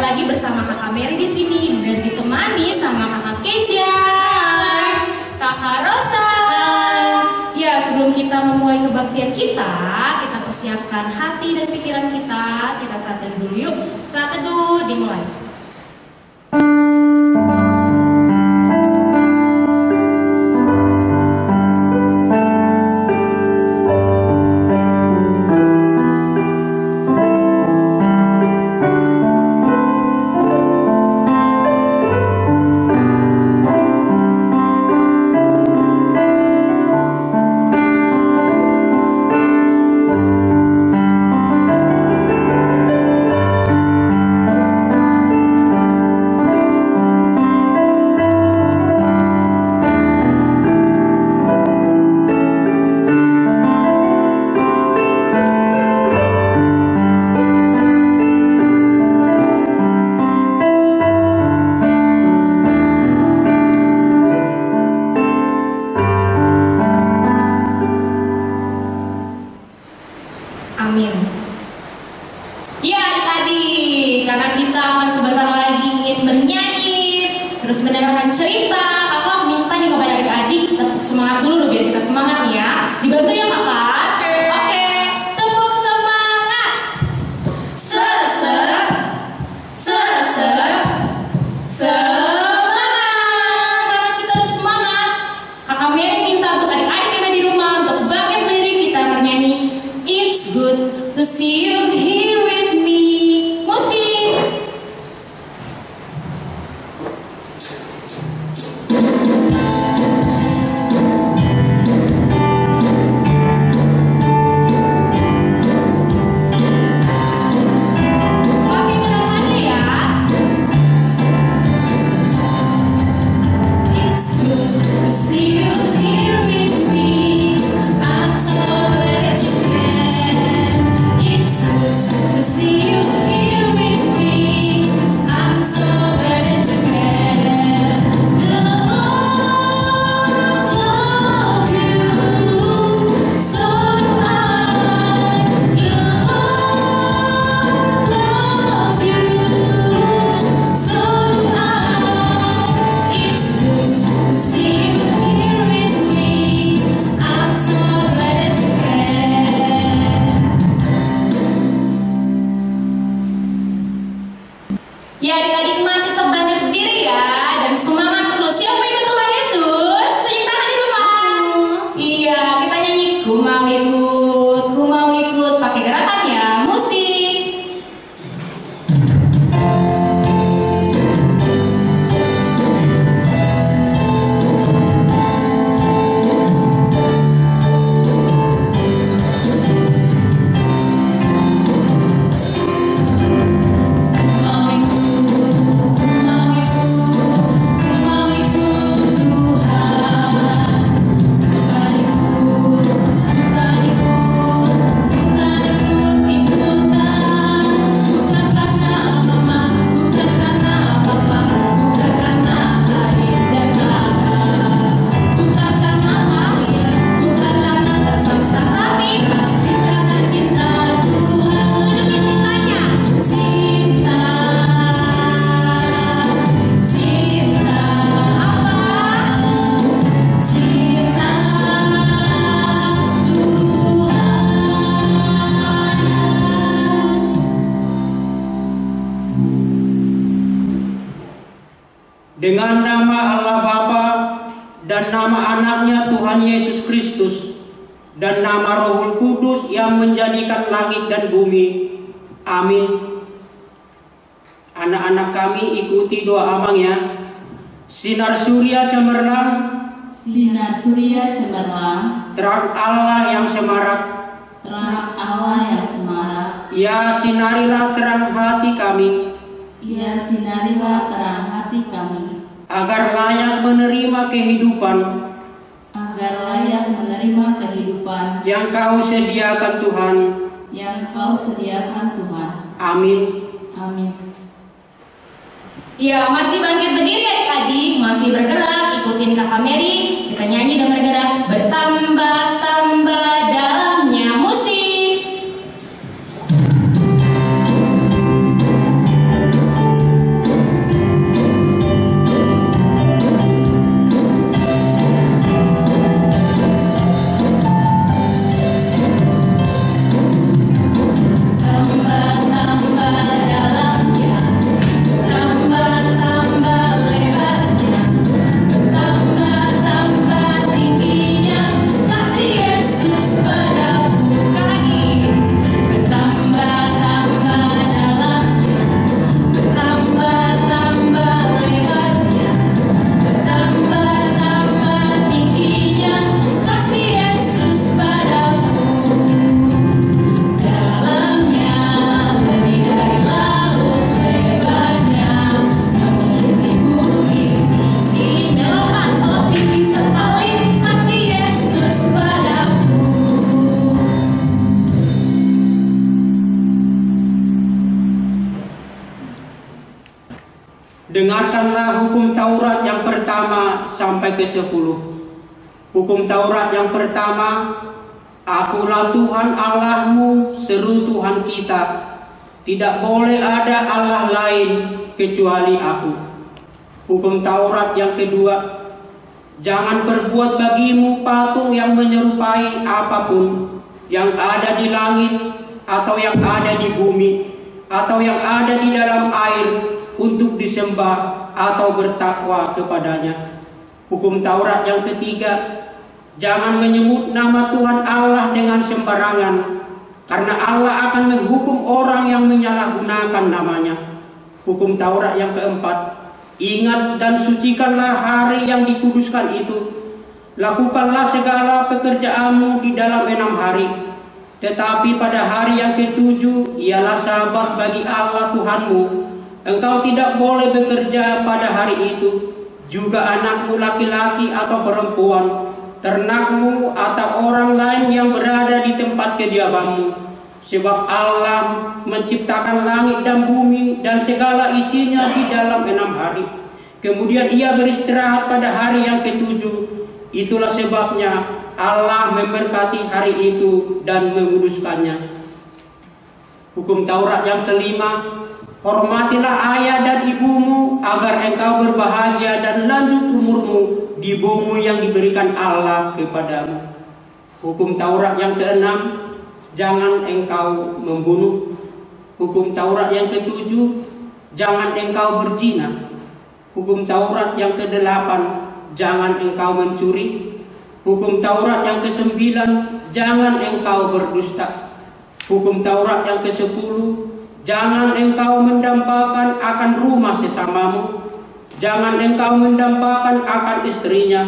lagi bersama Kakak Mary di sini dan ditemani sama Kakak Kezia, Kakak Rosa. Ya, sebelum kita memulai kebaktian kita persiapkan hati dan pikiran kita saat teduh dulu yuk. Saat teduh dimulai. Dengan nama Allah Bapa dan nama anaknya Tuhan Yesus Kristus dan nama Rohul Kudus yang menjadikan langit dan bumi. Amin. Anak-anak kami ikuti doa Amang ya. Sinar surya cemerlang, sinar surya cemerlang, terang Allah yang semarak, terang Allah yang semarak. Ya sinarilah terang hati kami, ya sinarilah terang hati kami, agar layak menerima kehidupan, agar layak menerima kehidupan yang Kau sediakan Tuhan, yang Kau sediakan Tuhan. Amin. Amin. Ya, masih bangkit berdiri adik-adik, masih bergerak, ikutin Kakak Mary. Kita nyanyi dan bergerak, bertambah-tambah dalamnya musik. Dengarkanlah hukum Taurat yang pertama sampai ke-10. Hukum Taurat yang pertama, Akulah Tuhan Allahmu, seru Tuhan kita. Tidak boleh ada Allah lain kecuali Aku. Hukum Taurat yang kedua, jangan berbuat bagimu patung yang menyerupai apapun yang ada di langit atau yang ada di bumi atau yang ada di dalam air untuk disembah atau bertakwa kepadanya. Hukum Taurat yang ketiga, jangan menyebut nama Tuhan Allah dengan sembarangan, karena Allah akan menghukum orang yang menyalahgunakan namanya. Hukum Taurat yang keempat, ingat dan sucikanlah hari yang dikuduskan itu. Lakukanlah segala pekerjaanmu di dalam 6 hari. Tetapi pada hari yang ke-7 ialah Sabat bagi Allah Tuhanmu. Engkau tidak boleh bekerja pada hari itu, juga anakmu laki-laki atau perempuan, ternakmu atau orang lain yang berada di tempat kediamanmu. Sebab Allah menciptakan langit dan bumi dan segala isinya di dalam 6 hari. Kemudian Ia beristirahat pada hari yang ke-7. Itulah sebabnya Allah memberkati hari itu dan menguduskannya. Hukum Taurat yang kelima, hormatilah ayah dan ibumu agar engkau berbahagia dan lanjut umurmu di bumi yang diberikan Allah kepadamu. Hukum Taurat yang keenam, jangan engkau membunuh. Hukum Taurat yang ketujuh, jangan engkau berzina. Hukum Taurat yang kedelapan, jangan engkau mencuri. Hukum Taurat yang kesembilan, jangan engkau berdusta. Hukum Taurat yang ke-10, jangan engkau mendambakan akan rumah sesamamu. Jangan engkau mendambakan akan istrinya,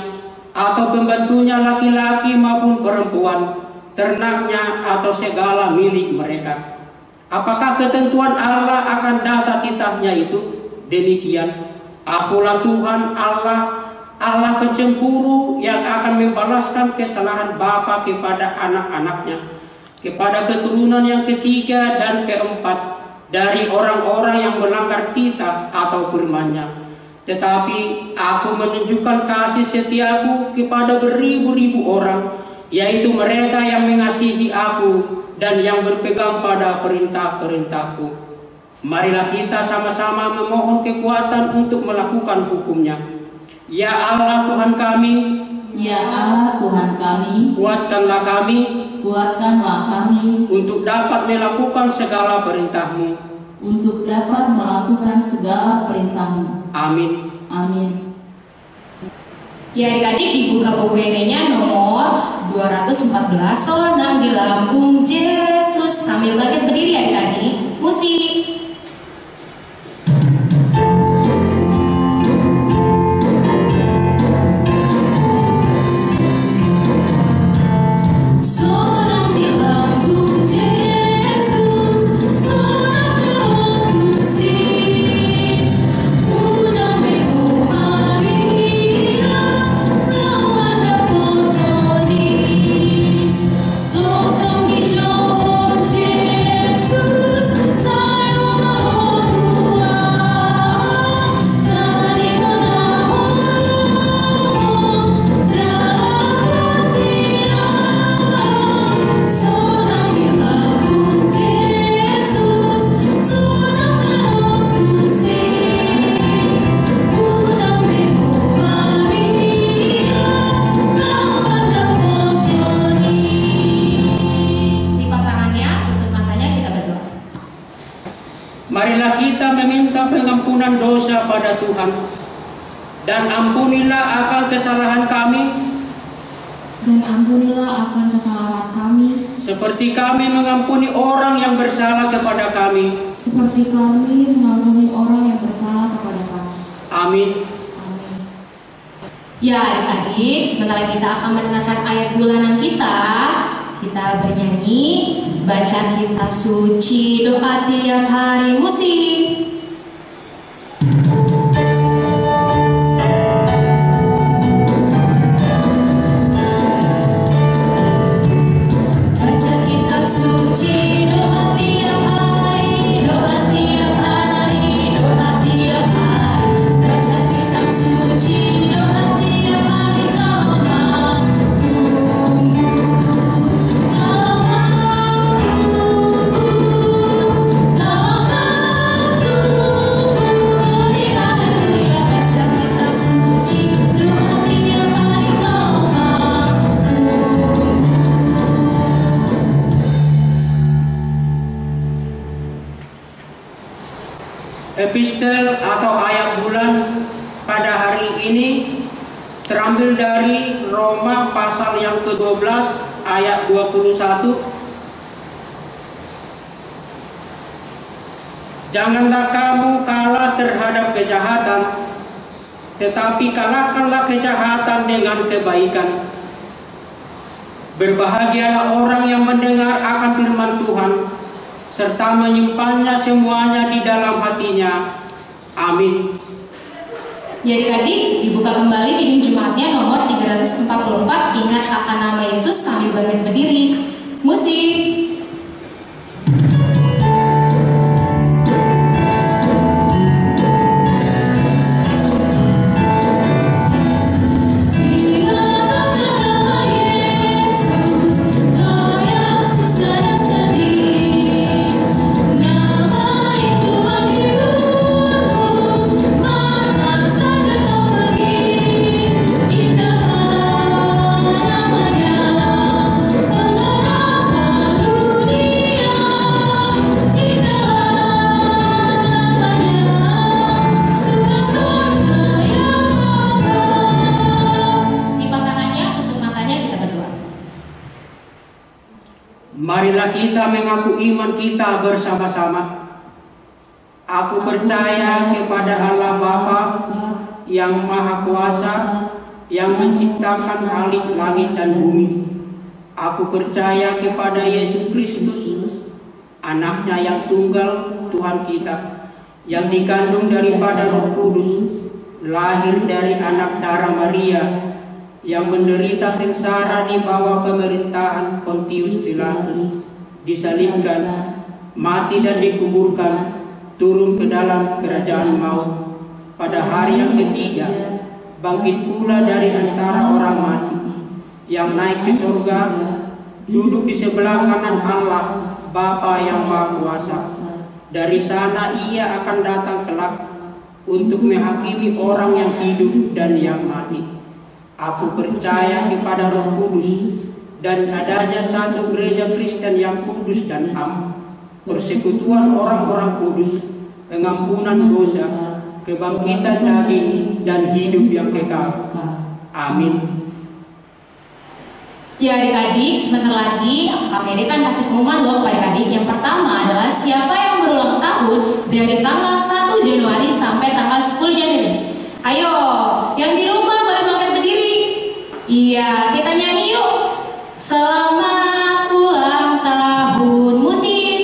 atau pembantunya laki-laki maupun perempuan, ternaknya atau segala milik mereka. Apakah ketentuan Allah akan dasar titahnya itu? Demikian, Akulah Tuhan Allah, Allah pencemburu yang akan membalaskan kesalahan bapa kepada anak-anaknya, kepada keturunan yang ketiga dan keempat dari orang-orang yang melanggar titah atau firman-Nya. Tetapi Aku menunjukkan kasih setiaku kepada beribu-ribu orang, yaitu mereka yang mengasihi Aku dan yang berpegang pada perintah-perintahku. Marilah kita sama-sama memohon kekuatan untuk melakukan hukum-Nya. Ya Allah Tuhan kami, Ya Allah Tuhan kami, kuatkanlah kami untuk dapat melakukan segala perintah-Mu. Amin. Amin. Ya adik-adik, dibuka buku ED-nya nomor 214, Sonang di Lambung Yesus. Sambil bangkit berdiri adik-adik, musik. Marilah kita meminta pengampunan dosa pada Tuhan, dan ampunilah akan kesalahan kami, seperti kami mengampuni orang yang bersalah kepada kami. Amin. Ya adik-adik, sebentar kita akan mendengarkan ayat bulanan kita. Kita bernyanyi, baca kitab suci, doa tiap hari, musik. Baca kitab suci, doa tiap hari, doa tiap hari, doa tiap hari. Epistel atau ayat bulan pada hari ini terambil dari Roma pasal yang ke-12 ayat 21. Janganlah kamu kalah terhadap kejahatan, tetapi kalahkanlah kejahatan dengan kebaikan. Berbahagialah orang yang mendengar akan firman Tuhan, serta menyimpannya semuanya di dalam hatinya. Amin. Ya adik-adik, dibuka kembali Kidung Jumatnya nomor 344, ingat akan nama Yesus sambil berdiri. Musik. Marilah kita mengaku iman kita bersama-sama. Aku percaya kepada Allah Bapa yang Maha Kuasa, yang menciptakan langit dan bumi. Aku percaya kepada Yesus Kristus, Anaknya yang tunggal, Tuhan kita, yang dikandung daripada Roh Kudus, lahir dari anak darah Maria, yang menderita sengsara di bawah pemerintahan Pontius Pilatus, disalibkan, mati dan dikuburkan, turun ke dalam kerajaan maut. Pada hari yang ketiga, bangkit pula dari antara orang mati, yang naik ke surga, duduk di sebelah kanan Allah, Bapa yang Maha Kuasa. Dari sana ia akan datang kelak untuk menghakimi orang yang hidup dan yang mati. Aku percaya kepada Roh Kudus dan adanya satu gereja Kristen yang kudus dan am, persekutuan orang-orang kudus, pengampunan dosa, kebangkitan daging, dan hidup yang kekal. Amin. Ya adik-adik, sebentar lagi Kak Mary kan kasih pengumuman loh kepada adik. Yang pertama adalah siapa yang berulang tahun dari tanggal 1 Januari sampai tanggal 10 Januari. Ayo, yang di rumah boleh bangkit berdiri. Iya, kita nyanyi yuk. Selamat ulang tahun, musik.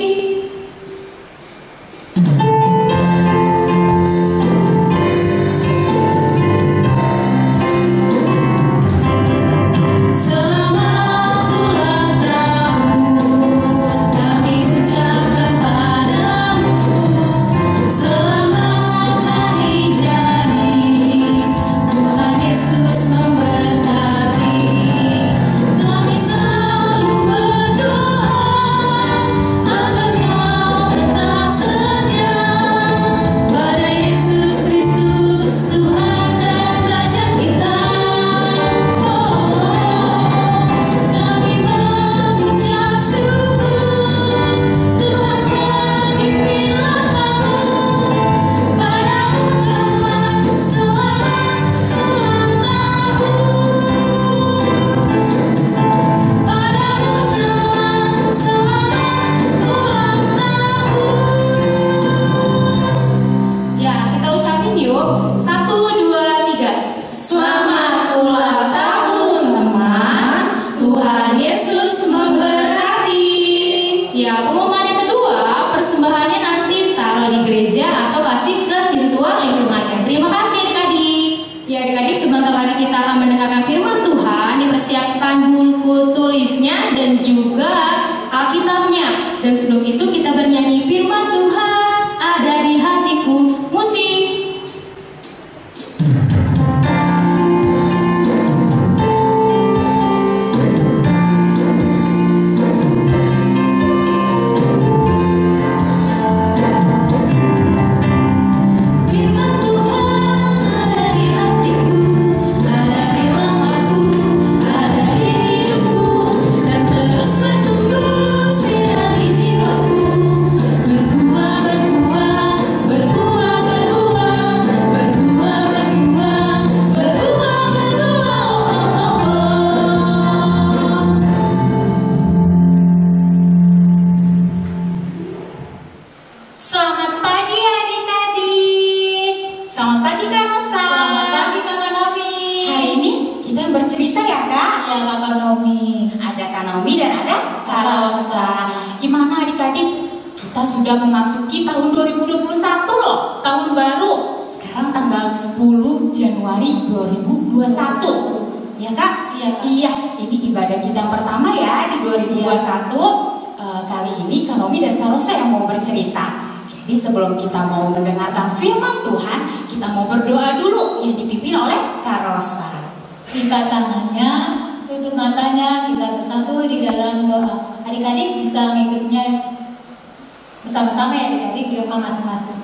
Selamat hari jadi Selamat pagi Kak Rosa. Selamat pagi Kakak Naomi. Hari ini kita bercerita ya Kak. Iya Kakak Naomi. Ada Kak Naomi dan ada Kak Rosa. Gimana adik-adik? Kita sudah memasuki tahun 2021 loh, tahun baru. Sekarang tanggal 10 Januari 2021. Ya Kak? Iya, Kak. Iya, ini ibadah kita yang pertama ya di 2021. Kali ini Kak Naomi dan Kak Rosa yang mau bercerita. Jadi sebelum kita mau mendengarkan firman Tuhan, kita mau berdoa dulu yang dipimpin oleh Kak Rosa. Lipat tangannya, tutup matanya, kita bersatu di dalam doa. Adik-adik bisa ngikutnya bersama-sama ya adik-adik di rumah masing-masing.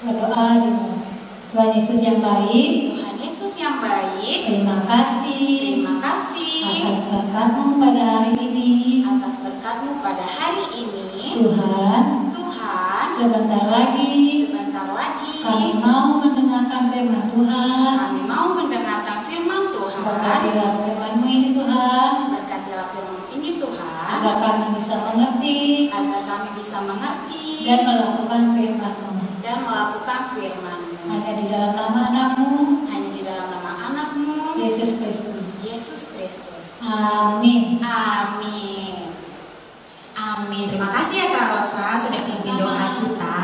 Berdoa di Tuhan Yesus yang baik. Tuhan Yesus yang baik, Terima kasih terima kasih atas berkat-Mu pada hari ini. atas berkat-Mu pada hari ini. Tuhan, Tuhan, sebentar lagi sebentar lagi kami mau mendengarkan firman Tuhan. kami mau mendengarkan firman Tuhan. Berkatilah firman-Mu ini Tuhan, Berkatilah firman ini Tuhan, agar kami bisa mengerti agar kami bisa mengerti dan melakukan firman-Mu. dan melakukan firman-Mu. Hanya di dalam nama anak-Mu, Hanya di dalam nama anak-Mu, Yesus Kristus. Yesus Kristus. Amin. Amin. Amin. Terima kasih ya Kak Rosa sudah pimpin doa kita.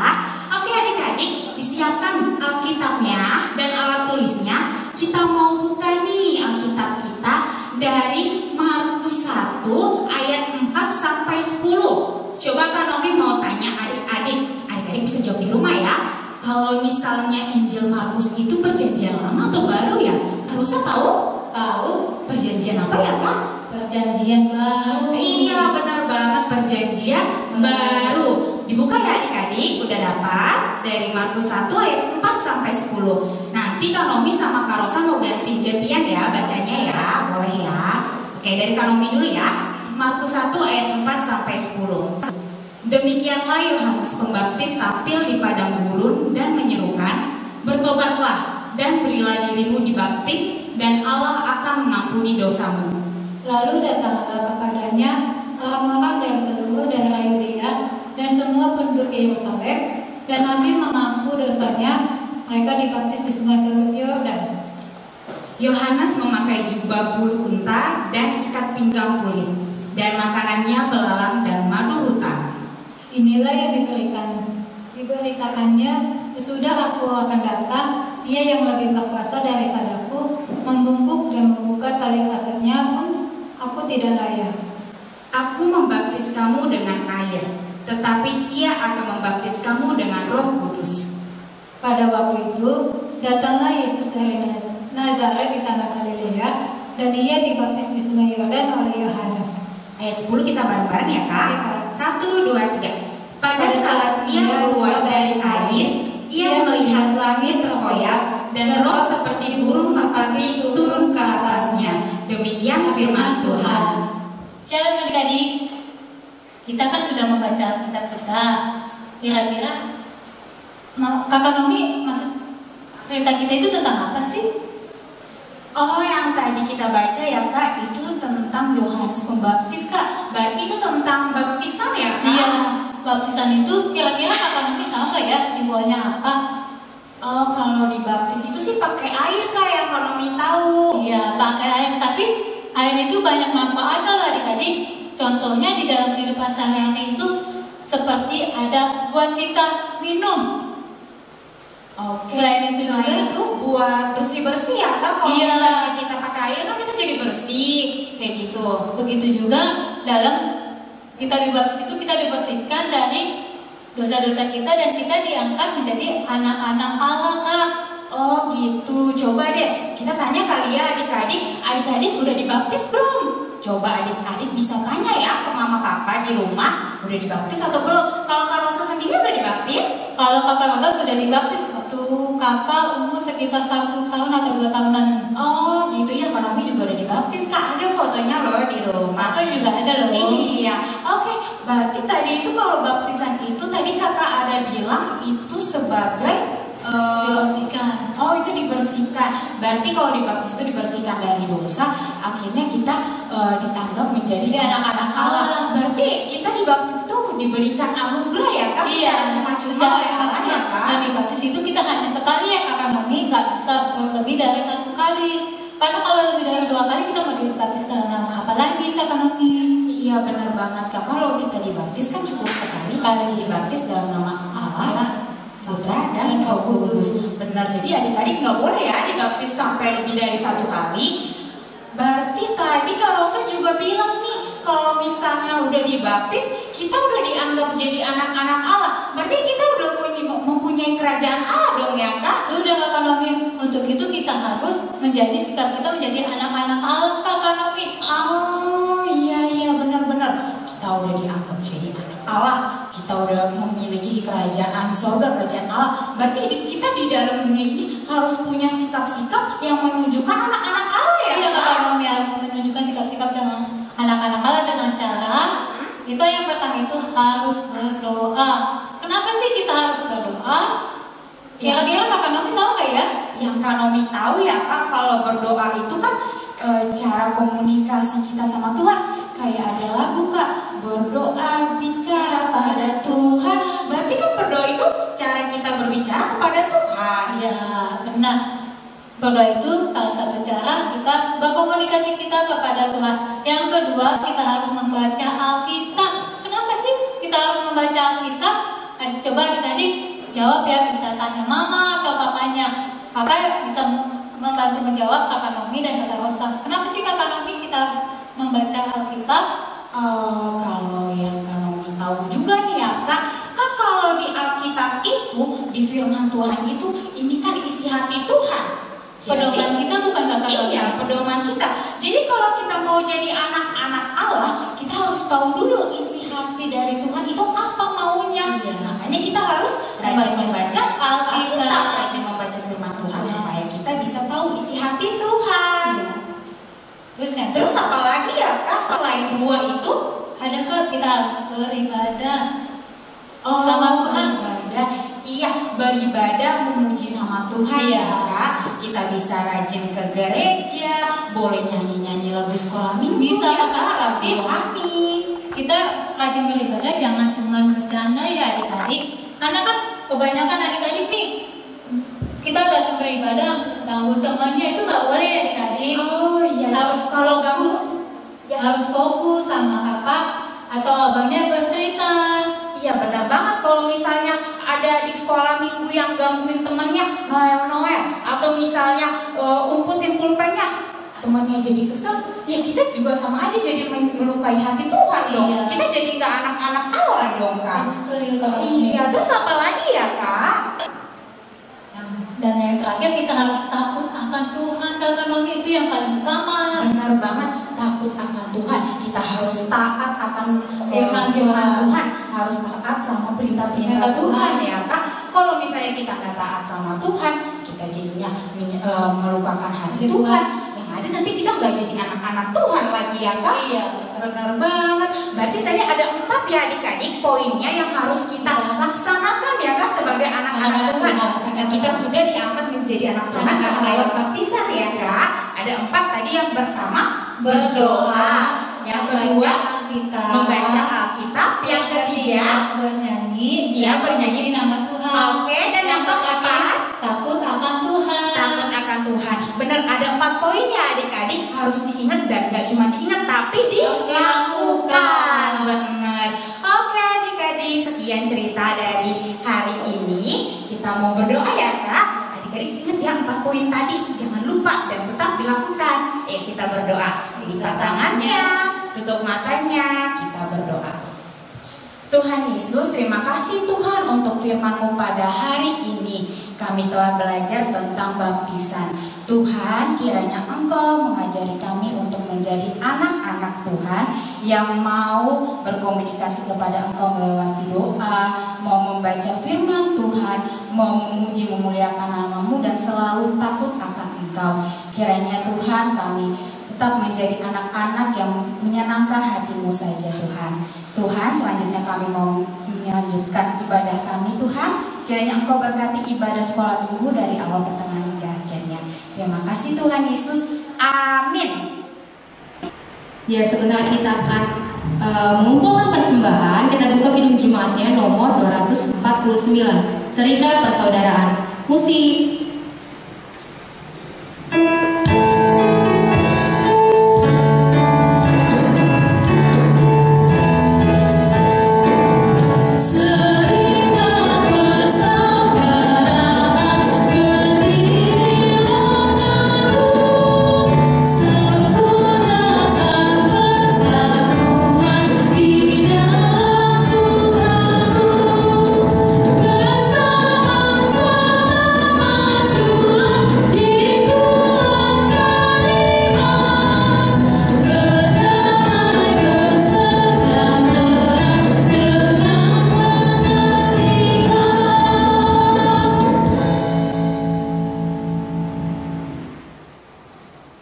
Oke adik-adik, disiapkan Alkitabnya dan alat tulisnya. Kita mau buka nih Alkitab kita dari Markus 1 ayat 4 sampai 10. Coba Kak Naomi mau tanya adik-adik. Adik-adik bisa jawab di rumah ya. Kalau misalnya Injil Markus itu perjanjian lama atau baru ya? Kak Rosa tahu? Tahu Perjanjian apa ya Kak? perjanjian baru. Iya benar banget, perjanjian baru. Dibuka ya adik-adik, udah dapat dari Markus 1 ayat 4 sampai 10. Nanti Kak Naomi sama Kak Rosa mau ganti-gantian ya bacanya ya, boleh ya. Oke, dari Kak Naomi dulu ya. Markus 1 ayat 4 sampai 10. Demikianlah Yohanes Pembaptis tampil di padang gurun dan menyerukan, bertobatlah dan berilah dirimu dibaptis dan Allah akan mengampuni dosamu. Lalu datanglah kepadanya orang-orang dari seluruh daerah Yudea dan semua penduduk Yerusalem, dan Nabi mengaku dosanya. Mereka dibaptis di sungai Yordan. Yohanes memakai jubah bulu unta dan ikat pinggang kulit, dan makanannya belalang dan madu hutan. Inilah yang diberitakannya, sesudah aku akan datang, dia yang lebih berkuasa daripadaku, membungkuk dan membuka tali kasutnya pun aku tidak layak. Aku membaptis kamu dengan air, tetapi ia akan membaptis kamu dengan Roh Kudus. Pada waktu itu, datanglah Yesus dari Nazaret di tanah Galilea, dan ia dibaptis di sungai Yordan oleh Yohanes. Ayat 10 kita bareng-bareng ya Kak. Iya, Kak. 1, 2, 3. Pada saat ia keluar dari air, ia melihat langit terkoyak dan roh seperti burung merpati turun ke atasnya. Demikian firman Tuhan. Shalom adik-adik, kita kan sudah membaca kitab kita. Kira-kira Kakak Naomi, maksud cerita kita itu tentang apa sih? Oh, yang tadi kita baca ya Kak, itu tentang Yohanes Pembaptis Kak. Berarti itu tentang baptisan ya Kak? Iya, baptisan itu kira-kira Kakak Naomi tahu nggak ya simbolnya apa? Oh, kalau dibaptis itu sih pakai air Kak, yang kalau Naomi tahu. Iya, pakai air, tapi air itu banyak manfaatnya loh adik-adik. Contohnya di dalam kehidupan sehari-hari itu seperti ada buat kita minum. Oke. Selain itu buat bersih-bersih ya Kak. Kalau Iya. misalnya kita pakai air kan kita jadi bersih kayak gitu. Begitu juga dalam kita dibaptis itu kita dibersihkan dari dosa-dosa kita dan kita diangkat menjadi anak-anak Allah Kak. Oh gitu. Coba deh kita tanya kali ya adik-adik. Adik-adik udah dibaptis belum? Coba adik-adik bisa tanya ya ke mama papa di rumah, udah dibaptis atau belum? Kalau Kak Rosa sendiri udah dibaptis? Kalau Kakak Rosa sudah dibaptis waktu kakak umur sekitar 1 tahun atau 2 tahunan. Oh gitu ya, Kak Naomi juga udah dibaptis Kak. Ada fotonya loh di rumah. Aku juga ada loh. Iya. Oke, berarti tadi itu kalau baptisan itu tadi kakak ada bilang itu sebagai dibersihkan. Oh itu dibersihkan. Berarti kalau dibaptis itu dibersihkan dari dosa, akhirnya kita dianggap menjadi anak-anak Allah. Berarti kita dibaptis itu diberikan anugerah ya Kak? Iya, Secara cuma-cuma secara oleh Allah ya Kak? Dan dibaptis itu kita hanya sekali ya Kakak Mami, nggak bisa lebih dari 1 kali. Karena kalau lebih dari 2 kali kita mau dibaptis dalam nama apa lagi Kakak Mami? Iya benar banget Kak, kalau kita dibaptis kan cukup sekali dibaptis dalam nama Allah, Putra dan Roh Kudus. Benar, jadi adik-adik nggak boleh ya dibaptis sampai lebih dari 1 kali. Berarti tadi Kak Rosa juga bilang nih, kalau misalnya udah dibaptis, kita udah dianggap jadi anak-anak Allah. Berarti kita udah mempunyai kerajaan Allah dong ya Kak? Sudah Kakak Nomi, untuk itu kita harus menjadi sikap kita menjadi anak-anak Allah Kakak Nomi. Oh iya benar-benar. Kita udah dianggap jadi anak Allah, kita udah memiliki kerajaan sorga, kerajaan Allah. Berarti kita di dalam dunia ini harus punya sikap-sikap yang menunjukkan anak-anak Allah ya? Iya Kakak Nomi, harus menunjukkan sikap-sikap dengan anak-anak Allah dengan cara kita yang pertama itu harus berdoa. Kenapa sih kita harus berdoa? Kira-kira Kakak Nomi tahu nggak ya? Yang Kak Nomi tahu ya Kak, kalau berdoa itu kan cara komunikasi kita sama Tuhan. Kayak ada lagu Kak, berdoa bicara pada Tuhan. Berarti kan berdoa itu cara kita berbicara kepada Tuhan. Iya benar. Berdoa itu salah satu cara kita berkomunikasi kita kepada Tuhan. Yang kedua, kita harus membaca Alkitab. Kenapa sih kita harus membaca Alkitab? Coba adik-adik jawab ya, bisa tanya mama atau papanya. Kakak bisa membantu menjawab Kakak Nomi dan Kakak Rosa. Kenapa sih Kakak Nomi kita harus membaca Alkitab? Kalau yang Kak Nomi tahu juga nih ya Kak, kan kalau di Alkitab itu, di firman Tuhan itu, ini kan isi hati Tuhan. Pedoman kita bukan Kakak Nomi. Iya, pedoman kita. Jadi kalau kita mau jadi anak-anak Allah, kita harus tahu dulu isi hati dari Tuhan itu apa maunya. Iya. Makanya kita harus rajin membaca Alkitab, rajin membaca firman Tuhan supaya kita bisa tahu isi hati Tuhan. Iya. Terus apa lagi ya Kak, selain 2 itu? Adakah kita harus beribadah sama Tuhan? Beribadah. Iya, beribadah memuji nama Tuhan ya Kak. Kita bisa rajin ke gereja, boleh nyanyi-nyanyi lagu sekolah minggu. Bisa ya, Kak, tapi kita rajin beribadah jangan cuma bercanda ya adik-adik. Karena kan kebanyakan adik-adik nih, kita datang beribadah, ganggu temannya itu nggak boleh ya adik-adik. Oh iya. Harus kalau fokus, ya. harus fokus sama kakak atau abangnya bercerita. Iya benar banget, kalau misalnya ada di sekolah minggu yang gangguin temannya, Noel atau misalnya umputin pulpennya, temannya jadi kesel, ya kita juga sama aja jadi melukai hati Tuhan dong. Iya. Kita jadi nggak anak-anak Allah dong Kak. Iya, terus apa lagi ya Kak? Dan yang terakhir kita harus takut akan Tuhan. Kakak Nomi itu yang paling utama. Benar banget, takut akan Tuhan. Kita harus taat akan firman Tuhan. Harus taat sama perintah-perintah Tuhan ya Kak. Kalau misalnya kita nggak taat sama Tuhan, kita jadinya melukakan hati Tuhan. Yang ada nanti kita nggak jadi anak-anak Tuhan lagi ya Kak. Iya. Benar banget. Berarti tadi ada 4 ya adik-adik poinnya yang harus kita laksanakan ya Kak sebagai anak-anak Tuhan. Karena kita sudah diangkat menjadi anak Tuhan karena lewat baptisan ya Kak. Ada 4 tadi. Yang pertama berdoa, yang kedua membaca Alkitab, yang ketiga bernyanyi, bernyanyi nama Tuhan. Oke, dan yang keempat takut akan Tuhan. Takut akan Tuhan. Benar, ada 4 poinnya adik-adik, harus diingat dan gak cuma diingat tapi dilakukan. Benar. Oke adik-adik, sekian cerita dari hari ini. Kita mau berdoa ya Kak. Adik-adik ingat ya 4 poin tadi, jangan lupa dan tetap dilakukan. Kita berdoa. Lipat tangannya, tutup matanya, kita berdoa. Tuhan Yesus, terima kasih Tuhan untuk firman-Mu pada hari ini. Kami telah belajar tentang baptisan. Tuhan, kiranya Engkau mengajari kami untuk menjadi anak-anak Tuhan yang mau berkomunikasi kepada Engkau melewati doa, mau membaca firman Tuhan, mau memuji memuliakan nama-Mu dan selalu takut akan Engkau. Kiranya Tuhan kami tetap menjadi anak-anak yang menyenangkan hati-Mu saja Tuhan. Tuhan, selanjutnya kami mau melanjutkan ibadah kami Tuhan. Kiranya Engkau berkati ibadah sekolah minggu dari awal pertengahan hingga akhirnya. Terima kasih Tuhan Yesus. Amin. Ya, sebentar kita akan mengumpulkan persembahan, kita buka Kidung Jemaatnya nomor 249, Serikat Persaudaraan. Musik.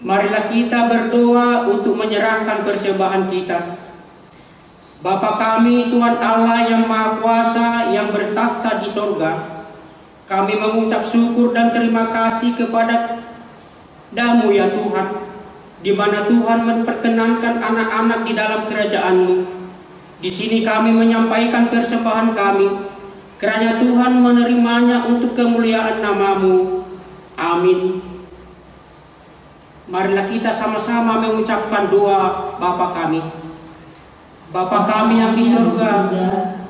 Marilah kita berdoa untuk menyerahkan persembahan kita. Bapa kami, Tuhan Allah yang Maha Kuasa, yang bertakhta di sorga, kami mengucap syukur dan terima kasih kepada-Mu ya Tuhan, di mana Tuhan memperkenankan anak-anak di dalam kerajaan-Mu. Di sini kami menyampaikan persembahan kami, kiranya Tuhan menerimanya untuk kemuliaan nama-Mu. Amin. Marilah kita sama-sama mengucapkan doa Bapa kami. Bapa kami yang di surga,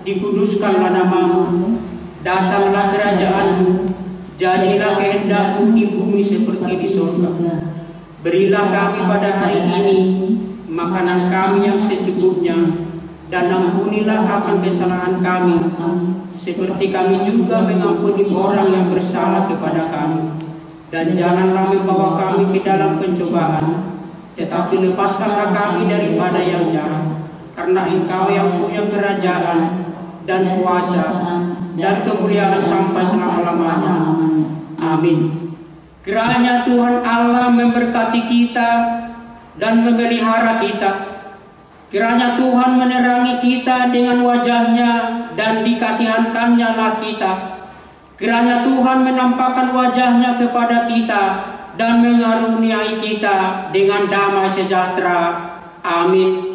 dikuduskanlah nama-Mu, datanglah kerajaan-Mu, jadilah kehendak-Mu di bumi seperti di surga. Berilah kami pada hari ini makanan kami yang secukupnya, dan ampunilah akan kesalahan kami, seperti kami juga mengampuni orang yang bersalah kepada kami. Dan janganlah membawa kami ke dalam pencobaan, tetapi lepaskanlah kami daripada yang jahat. Karena Engkau yang punya kerajaan dan kuasa dan kemuliaan sampai selama-lamanya. Amin. Kiranya Tuhan Allah memberkati kita dan memelihara kita. Kiranya Tuhan menerangi kita dengan wajah-Nya dan dikasihankan-Nya lah kita. Kiranya Tuhan menampakkan wajah-Nya kepada kita dan mengaruniai kita dengan damai sejahtera. Amin.